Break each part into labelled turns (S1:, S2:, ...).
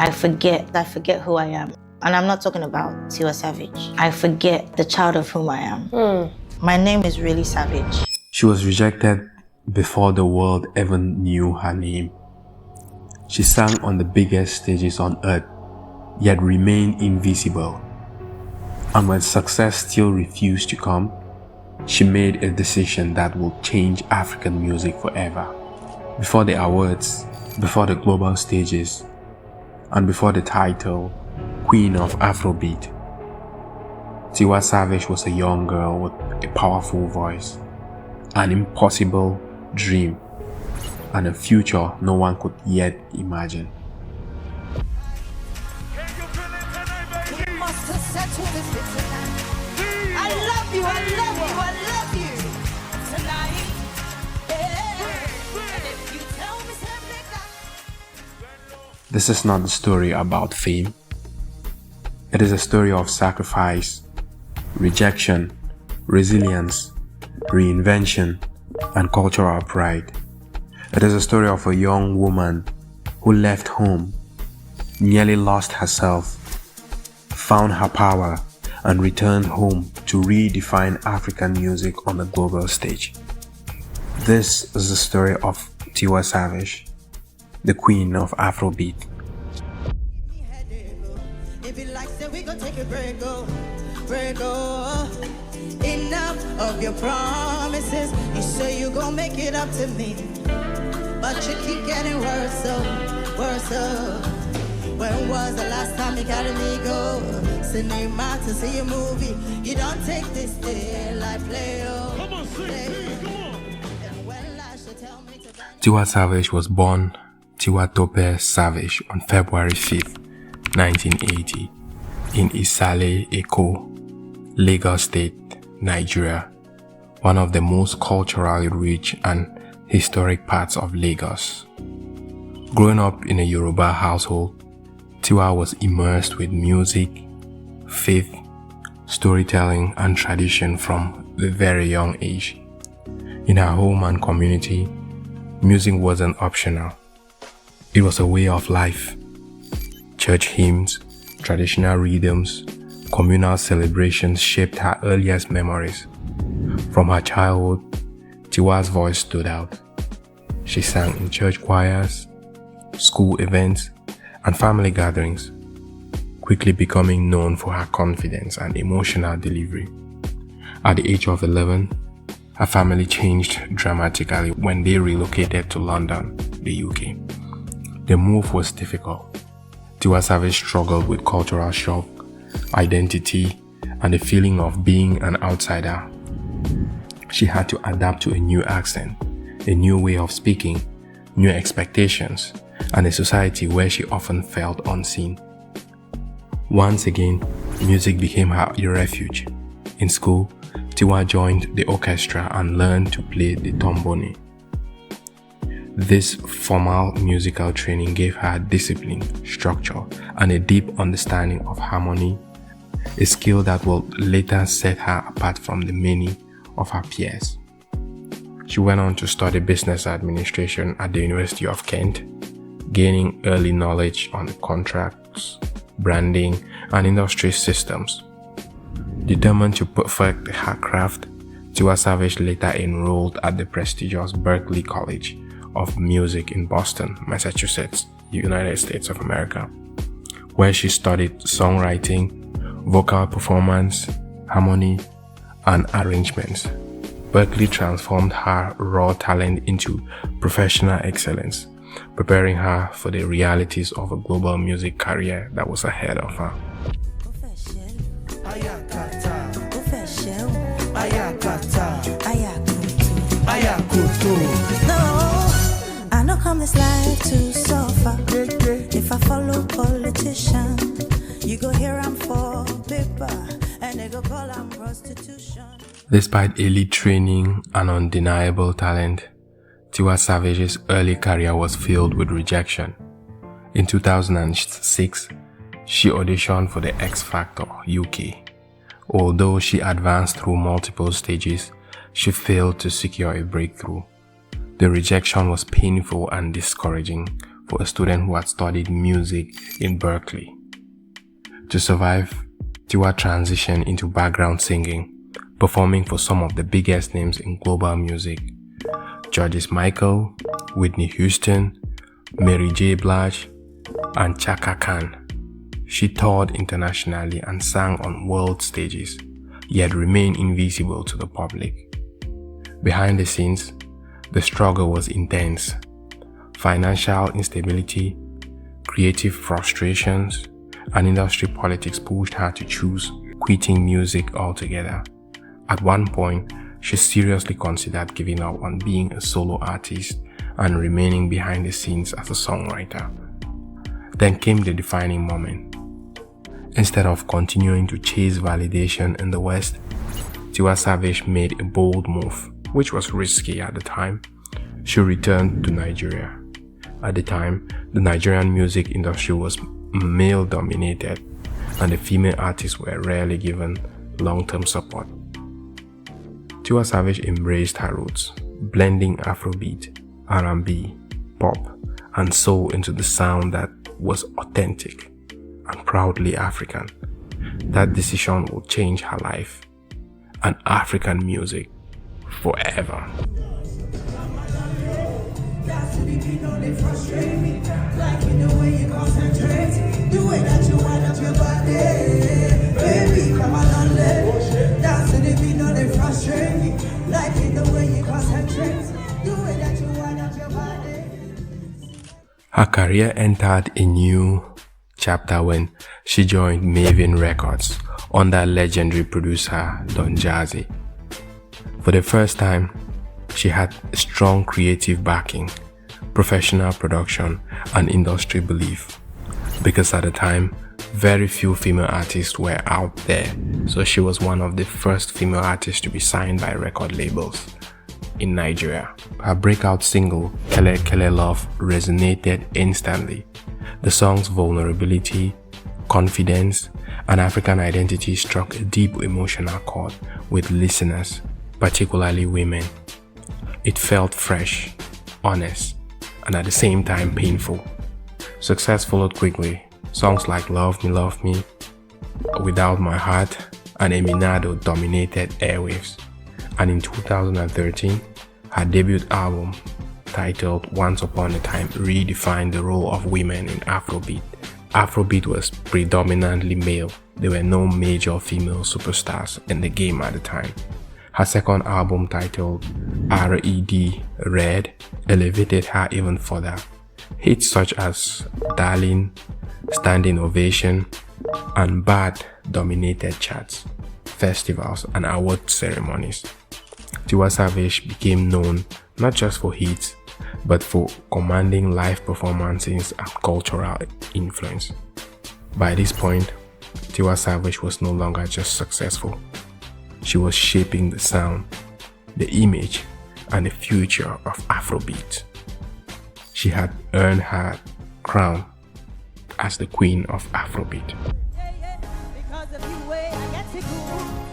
S1: I forget who I am. And I'm not talking about Tiwa Savage. I forget the child of whom I am. My name is really Savage.
S2: She was rejected before the world ever knew her name. She sang on the biggest stages on earth, yet remained invisible. And when success still refused to come, she made a decision that will change African music forever. Before the awards, before the global stages, and before the title, Queen of Afrobeat, Tiwa Savage was a young girl with a powerful voice, an impossible dream, and a future no one could yet imagine. This is not the story about fame. It is a story of sacrifice, rejection, resilience, reinvention, and cultural pride. It is a story of a young woman who left home, nearly lost herself, found her power, and returned home to redefine African music on the global stage. This is the story of Tiwa Savage, the Queen of Afrobeat.
S3: Enough of your promises. You say you gon' make it up to me, but you keep getting worse, worse. When was the last time you carried me go? Cinema to see a movie. You don't take this day like play. Come on, sing, come on.
S2: Tiwa Savage was born Tiwa Tope Savage on February 5th, 1980 in Isale, Eko, Lagos State, Nigeria, one of the most culturally rich and historic parts of Lagos. Growing up in a Yoruba household, Tiwa was immersed with music, faith, storytelling, and tradition from a very young age. In her home and community, music wasn't optional. It was a way of life. Church hymns, traditional rhythms, communal celebrations shaped her earliest memories. From her childhood, Tiwa's voice stood out. She sang in church choirs, school events, and family gatherings, quickly becoming known for her confidence and emotional delivery. At the age of 11, her family changed dramatically when they relocated to London, the UK. The move was difficult. Tiwa Savage struggled with cultural shock, identity, and the feeling of being an outsider. She had to adapt to a new accent, a new way of speaking, new expectations, and a society where she often felt unseen. Once again, music became her refuge. In school, Tiwa joined the orchestra and learned to play the trombone. This formal musical training gave her discipline, structure, and a deep understanding of harmony, a skill that will later set her apart from the many of her peers. She went on to study business administration at the University of Kent, gaining early knowledge on contracts, branding, and industry systems. Determined to perfect her craft, Tiwa Savage later enrolled at the prestigious Berklee College of Music in Boston, Massachusetts, United States of America, where she studied songwriting, vocal performance, harmony, and arrangements. Berklee transformed her raw talent into professional excellence, preparing her for the realities of a global music career that was ahead of her.
S3: No, I know come this life to suffer. If I follow politician, you go hear I'm for paper, and they go call I'm prostitution.
S2: Despite elite training and undeniable talent, Tiwa Savage's early career was filled with rejection. In 2006, she auditioned for the X Factor UK. Although she advanced through multiple stages, she failed to secure a breakthrough. The rejection was painful and discouraging for a student who had studied music in Berkeley. To survive, Tiwa transitioned into background singing, performing for some of the biggest names in global music: George Michael, Whitney Houston, Mary J. Blige, and Chaka Khan. She toured internationally and sang on world stages, yet remained invisible to the public. Behind the scenes, the struggle was intense. Financial instability, creative frustrations, and industry politics pushed her to choose quitting music altogether. At one point, she seriously considered giving up on being a solo artist and remaining behind the scenes as a songwriter. Then came the defining moment. Instead of continuing to chase validation in the West, Tiwa Savage made a bold move, which was risky at the time. She returned to Nigeria. At the time, the Nigerian music industry was male-dominated, and the female artists were rarely given long-term support. Tiwa Savage embraced her roots, blending Afrobeat, R&B, pop, and soul into the sound that was authentic and proudly African. That decision will change her life and African music forever. Her career entered a new chapter when she joined Maven Records under legendary producer Don Jazzy. For the first time, she had strong creative backing, professional production, and industry belief. Because at the time, very few female artists were out there, so she was one of the first female artists to be signed by record labels in Nigeria. Her breakout single, Kele Kele Love, resonated instantly. The song's vulnerability, confidence, and African identity struck a deep emotional chord with listeners, particularly women. It felt fresh, honest, and at the same time painful. Success followed quickly. Songs like Love Me, Without My Heart, and Eminado dominated airwaves. And in 2013, her debut album, titled Once Upon a Time, redefined the role of women in Afrobeat. Afrobeat was predominantly male. There were no major female superstars in the game at the time. Her second album, titled Red, elevated her even further. Hits such as Darling, Standing Ovation, and Bad dominated charts, festivals, and award ceremonies. Tiwa Savage became known not just for hits, but for commanding live performances and cultural influence. By this point, Tiwa Savage was no longer just successful. She was shaping the sound, the image, and the future of Afrobeat. She had earned her crown as the Queen of Afrobeat.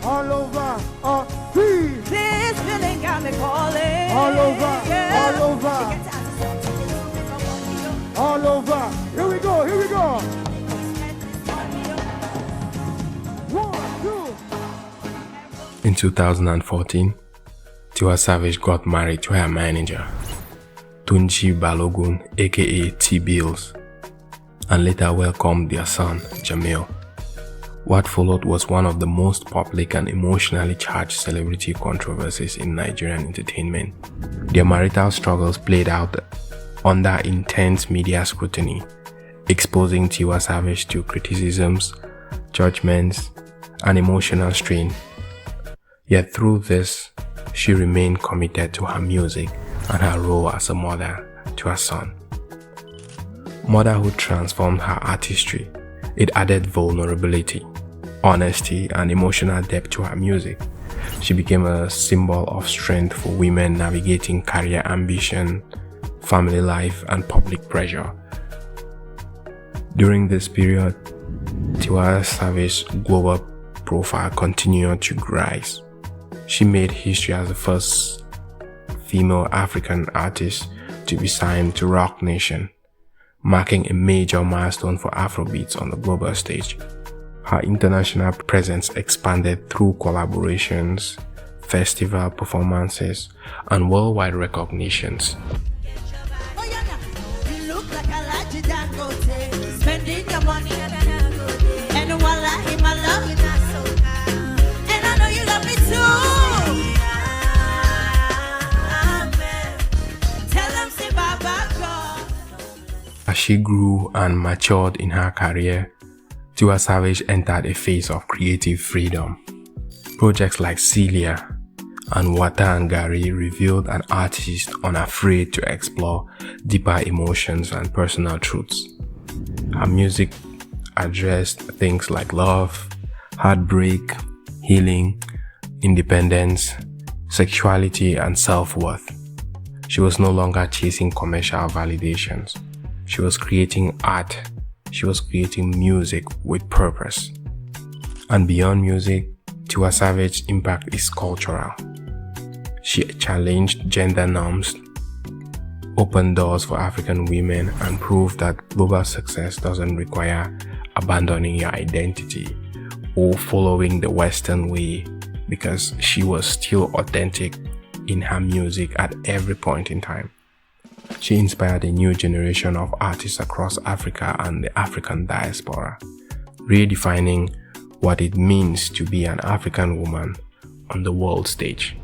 S3: All over, this feeling got me calling. All over. Here we go. 1, 2.
S2: In 2014, Tiwa Savage got married to her manager, Tunji Balogun, aka T-Bills, and later welcomed their son, Jamil. What followed was one of the most public and emotionally charged celebrity controversies in Nigerian entertainment. Their marital struggles played out under intense media scrutiny, exposing Tiwa Savage to criticisms, judgments, and emotional strain. Yet through this, she remained committed to her music and her role as a mother to her son. Motherhood transformed her artistry. It added vulnerability, honesty, and emotional depth to her music. She became a symbol of strength for women navigating career ambition, family life, and public pressure. During this period, Tiwa Savage's global profile continued to rise. She made history as the first female African artist to be signed to Roc Nation, marking a major milestone for Afrobeats on the global stage. Her international presence expanded through collaborations, festival performances, and worldwide recognitions. As she grew and matured in her career, Tiwa Savage entered a phase of creative freedom. Projects like Celia and Wata and Gary revealed an artist unafraid to explore deeper emotions and personal truths. Her music addressed things like love, heartbreak, healing, independence, sexuality, and self-worth. She was no longer chasing commercial validations. She was creating art. She was creating music with purpose. And beyond music, Tiwa Savage's impact is cultural. She challenged gender norms, opened doors for African women, and proved that global success doesn't require abandoning your identity or following the Western way, because she was still authentic in her music at every point in time. She inspired a new generation of artists across Africa and the African diaspora, redefining what it means to be an African woman on the world stage.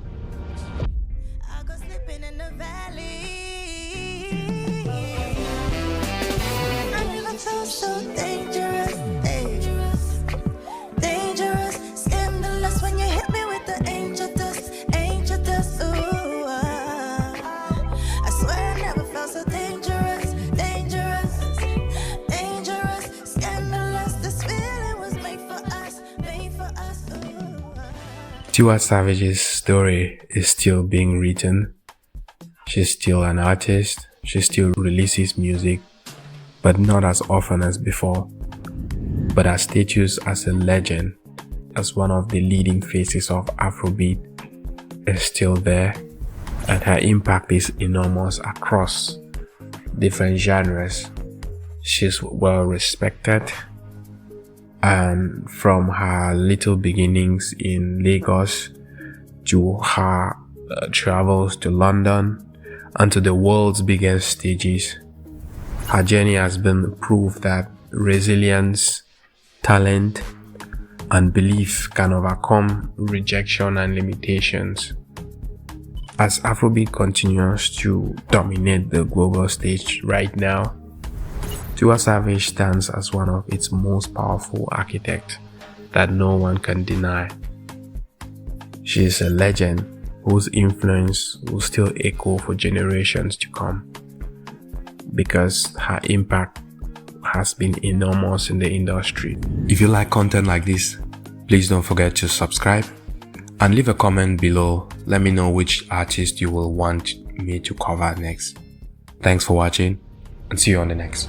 S2: Tiwa Savage's story is still being written. She's still an artist. She still releases music, but not as often as before. But her status as a legend, as one of the leading faces of Afrobeat, is still there, and her impact is enormous across different genres. She's well respected. And from her little beginnings in Lagos to her travels to London and to the world's biggest stages, her journey has been proof that resilience, talent, and belief can overcome rejection and limitations. As Afrobeat continues to dominate the global stage right now, Tiwa Savage stands as one of its most powerful architects that no one can deny. She is a legend whose influence will still echo for generations to come, because her impact has been enormous in the industry. If you like content like this, please don't forget to subscribe and leave a comment below. Let me know which artist you will want me to cover next. Thanks for watching, and see you on the next.